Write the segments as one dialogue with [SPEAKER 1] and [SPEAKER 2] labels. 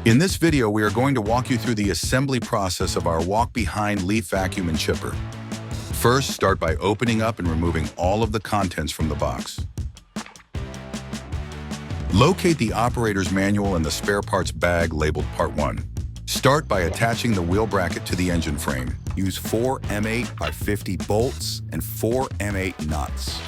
[SPEAKER 1] In this video, we are going to walk you through the assembly process of our walk-behind leaf vacuum and chipper. First, start by opening up and removing all of the contents from the box. Locate the operator's manual and the spare parts bag labeled Part 1. Start by attaching the wheel bracket to the engine frame. Use 4 M8 by 50 bolts and 4 M8 nuts.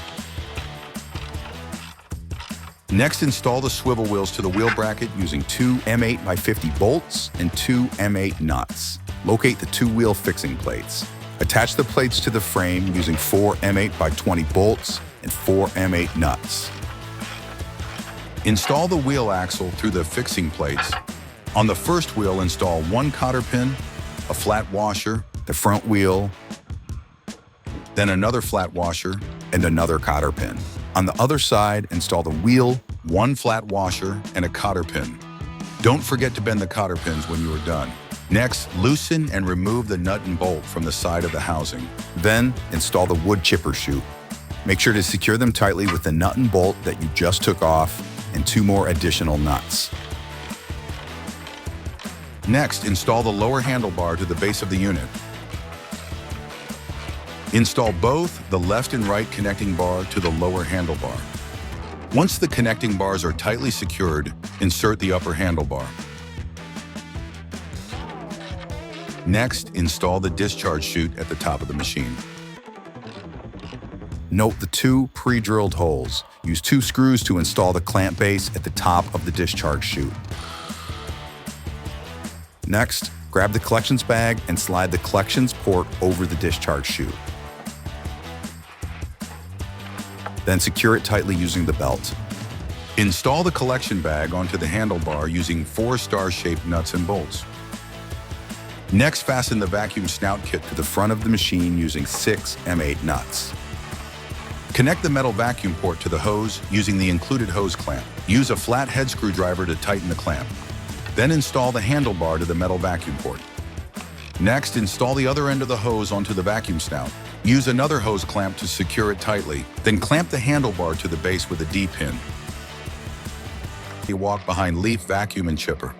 [SPEAKER 1] Next, install the swivel wheels to the wheel bracket using 2 M8 by 50 bolts and 2 M8 nuts. Locate the 2 wheel fixing plates. Attach the plates to the frame using 4 M8 by 20 bolts and 4 M8 nuts. Install the wheel axle through the fixing plates. On the first wheel, install 1 cotter pin, a flat washer, the front wheel, then another flat washer, and another cotter pin. On the other side, install the wheel, 1 flat washer, and a cotter pin. Don't forget to bend the cotter pins when you are done. Next, loosen and remove the nut and bolt from the side of the housing. Then, install the wood chipper chute. Make sure to secure them tightly with the nut and bolt that you just took off and 2 more additional nuts. Next, install the lower handlebar to the base of the unit. Install both the left and right connecting bar to the lower handlebar. Once the connecting bars are tightly secured, insert the upper handlebar. Next, install the discharge chute at the top of the machine. Note the 2 pre-drilled holes. Use 2 screws to install the clamp base at the top of the discharge chute. Next, grab the collections bag and slide the collections port over the discharge chute. Then secure it tightly using the belt. Install the collection bag onto the handlebar using 4 star-shaped nuts and bolts. Next, fasten the vacuum snout kit to the front of the machine using 6 M8 nuts. Connect the metal vacuum port to the hose using the included hose clamp. Use a flat head screwdriver to tighten the clamp. Then install the handlebar to the metal vacuum port. Next, install the other end of the hose onto the vacuum snout. Use another hose clamp to secure it tightly. Then clamp the handlebar to the base with a D-pin. You walk behind leaf vacuum and chipper.